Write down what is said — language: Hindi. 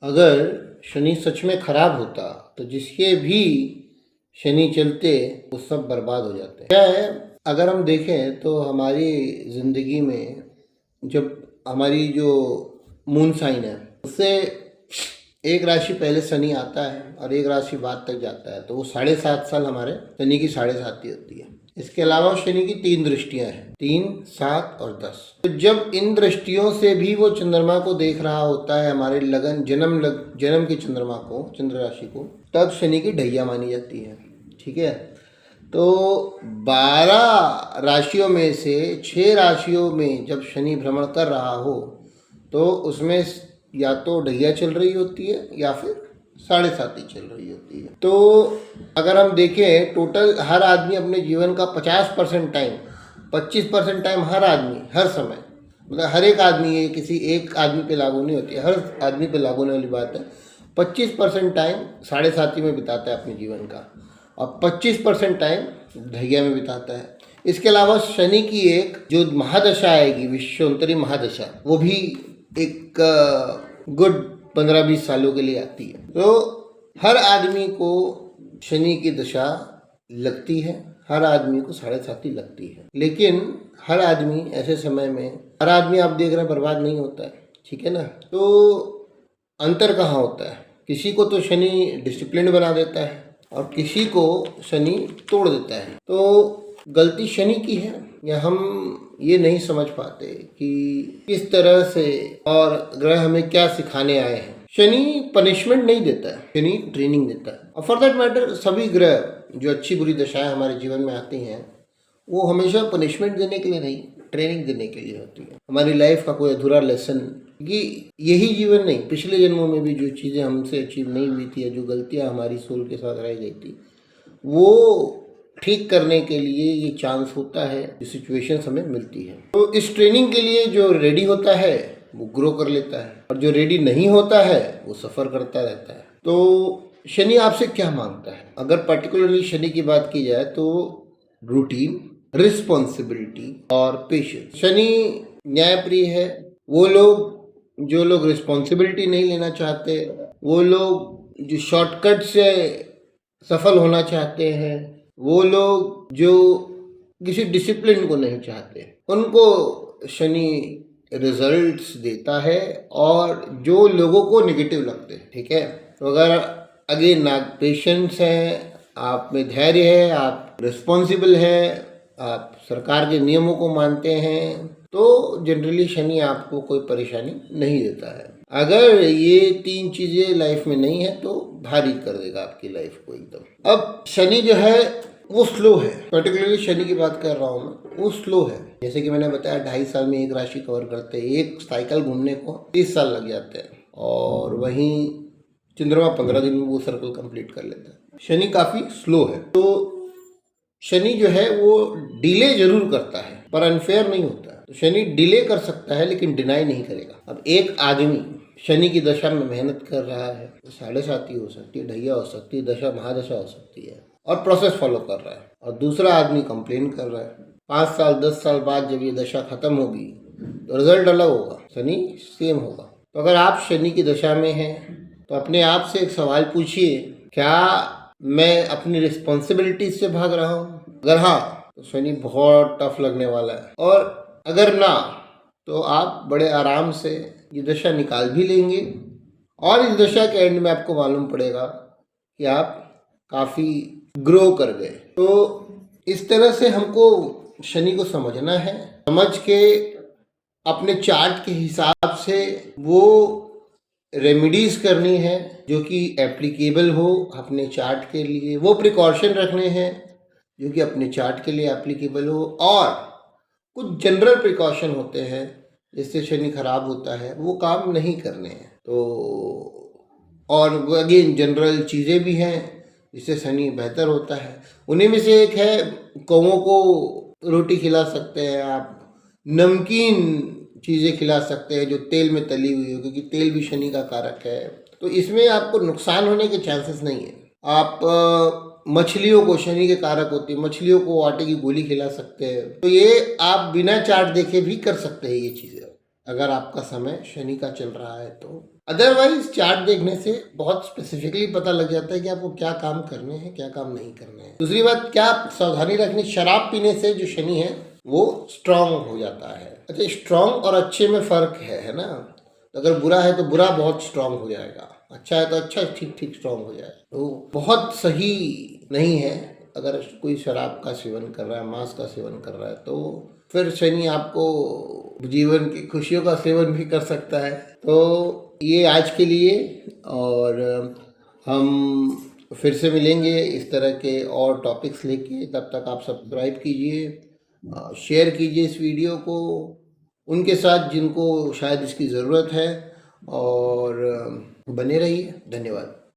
अगर शनि सच में खराब होता तो जिसके भी शनि चलते वो सब बर्बाद हो जाते। क्या है, अगर हम देखें तो हमारी ज़िंदगी में जब हमारी जो मून साइन है उससे एक राशि पहले शनि आता है और एक राशि बाद तक जाता है, तो वो 7.5 साल हमारे शनि की 7.5 होती है। इसके अलावा शनि की 3 दृष्टियां हैं, 3, 7 और 10। तो जब इन दृष्टियों से भी वो चंद्रमा को देख रहा होता है, हमारे लगन जन्म के चंद्रमा को, चंद्र राशि को, तब शनि की ढैया मानी जाती है। ठीक है, तो 12 राशियों में से 6 राशियों में जब शनि भ्रमण कर रहा हो तो उसमें या तो ढैया चल रही होती है या फिर 7.5 चल रही होती है। तो अगर हम देखें टोटल हर आदमी अपने जीवन का 50% टाइम, 25% टाइम हर आदमी हर समय, मतलब हर एक आदमी, ये किसी एक आदमी पे लागू नहीं होती है, हर आदमी पे लागू होने वाली बात है। 25% टाइम 7.5 में बिताता है अपने जीवन का और 25% टाइम ढैया में बिताता है। इसके अलावा शनि की एक जो महादशा आएगी, विश्वोत्तरी महादशा, वो भी एक गुड 15-20 सालों के लिए आती है। तो हर आदमी को शनि की दशा लगती है, हर आदमी को 7.5 लगती है, लेकिन हर आदमी ऐसे समय में, हर आदमी आप देख रहे हैं बर्बाद नहीं होता है। ठीक है ना, तो अंतर कहाँ होता है? किसी को तो शनि डिसिप्लिन बना देता है और किसी को शनि तोड़ देता है। तो गलती शनि की है या हम ये नहीं समझ पाते कि किस तरह से और ग्रह हमें क्या सिखाने आए हैं। शनि पनिशमेंट नहीं देता है, शनि ट्रेनिंग देता है। और फॉर दैट मैटर सभी ग्रह जो अच्छी बुरी दशाएं हमारे जीवन में आती हैं वो हमेशा पनिशमेंट देने के लिए नहीं, ट्रेनिंग देने के लिए होती है। हमारी लाइफ का कोई अधूरा लेसन, कि यही जीवन नहीं, पिछले जन्मों में भी जो चीज़ें हमसे अचीव नहीं हुई थी या जो गलतियां हमारी सोल के साथ रह गई थी, वो ठीक करने के लिए ये चांस होता है, जो सिचुएशंस हमें मिलती है। तो इस ट्रेनिंग के लिए जो रेडी होता है वो ग्रो कर लेता है और जो रेडी नहीं होता है वो सफ़र करता रहता है। तो शनि आपसे क्या मांगता है? अगर पर्टिकुलरली शनि की बात की जाए तो रूटीन, रिस्पॉन्सिबिलिटी और पेशेंस। शनि न्यायप्रिय है। वो लोग जो लोग रिस्पॉन्सिबिलिटी नहीं लेना चाहते, वो लोग जो शॉर्टकट से सफल होना चाहते हैं, वो लोग जो किसी डिसिप्लिन को नहीं चाहते, उनको शनि रिजल्ट्स देता है और जो लोगों को नेगेटिव लगते हैं। ठीक है, तो अगर अगेन आप पेशेंस हैं, आप में धैर्य है, आप रिस्पॉन्सिबल है, आप सरकार के नियमों को मानते हैं, तो जनरली शनि आपको कोई परेशानी नहीं देता है। अगर ये 3 चीज़ें लाइफ में नहीं है तो भारी कर देगा आपकी लाइफ को एकदम। अब शनि जो है वो स्लो है, पर्टिकुलरली शनि की बात कर रहा हूँ मैं, वो स्लो है। जैसे कि मैंने बताया 2.5 साल में एक राशि कवर करते हैं, एक साइकिल घूमने को 30 साल लग जाते हैं और वहीं चंद्रमा 15 दिन में वो सर्कल कंप्लीट कर लेता है। शनि काफ़ी स्लो है। तो शनि जो है वो डिले जरूर करता है पर अनफेयर नहीं होता। तो शनि डिले कर सकता है लेकिन डिनाई नहीं करेगा। अब एक आदमी शनि की दशा में मेहनत कर रहा है, तो 7.5 हो सकती है, ढैया हो सकती है, दशा महादशा हो सकती है और प्रोसेस फॉलो कर रहा है, और दूसरा आदमी कंप्लेन कर रहा है। 5 साल 10 साल बाद जब ये दशा खत्म होगी तो रिजल्ट अलग होगा, शनि सेम होगा। तो अगर आप शनि की दशा में हैं तो अपने आप से एक सवाल पूछिए, क्या मैं अपनी रिस्पॉन्सिबिलिटी से भाग रहा हूँ? अगर हाँ तो शनि बहुत टफ लगने वाला है, और अगर ना तो आप बड़े आराम से ये दशा निकाल भी लेंगे और इस दशा के एंड में आपको मालूम पड़ेगा कि आप काफ़ी ग्रो कर गए। तो इस तरह से हमको शनि को समझना है, समझ के अपने चार्ट के हिसाब से वो रेमिडीज़ करनी है जो कि एप्लीकेबल हो अपने चार्ट के लिए, वो प्रिकॉशन रखने हैं जो कि अपने चार्ट के लिए एप्लीकेबल हो, और कुछ जनरल प्रिकॉशन होते हैं जिससे शनि खराब होता है वो काम नहीं करने हैं। तो और अगेन जनरल चीज़ें भी हैं जिससे शनि बेहतर होता है। उन्हीं में से एक है, कौवों को रोटी खिला सकते हैं आप, नमकीन चीज़ें खिला सकते हैं जो तेल में तली हुई हो, क्योंकि तेल भी शनि का कारक है। तो इसमें आपको नुकसान होने के चांसेस नहीं है। आप मछलियों को, शनि के कारक होती है, मछलियों को आटे की गोली खिला सकते हैं। तो ये आप बिना चार्ट देखे भी कर सकते हैं ये चीज़ें। अगर आपका समय शनि का चल रहा है तो। अदरवाइज चार्ट देखने से बहुत स्पेसिफिकली पता लग जाता है कि आपको क्या काम करने हैं, क्या काम नहीं करने हैं। दूसरी बात क्या सावधानी रखनी, शराब पीने से जो शनि है वो स्ट्रांग हो जाता है। अच्छा, स्ट्रांग और अच्छे में फर्क है ना। तो अगर बुरा है तो बुरा बहुत स्ट्रांग हो जाएगा, अच्छा है तो अच्छा ठीक ठीक स्ट्रांग हो जाएगा। तो बहुत सही नहीं है अगर कोई शराब का सेवन कर रहा है, मांस का सेवन कर रहा है, तो फिर शनि आपको जीवन की खुशियों का सेवन भी कर सकता है। तो ये आज के लिए, और हम फिर से मिलेंगे इस तरह के और टॉपिक्स लेके। तब तक आप सब्सक्राइब कीजिए, शेयर कीजिए इस वीडियो को उनके साथ जिनको शायद इसकी ज़रूरत है, और बने रहिए। धन्यवाद।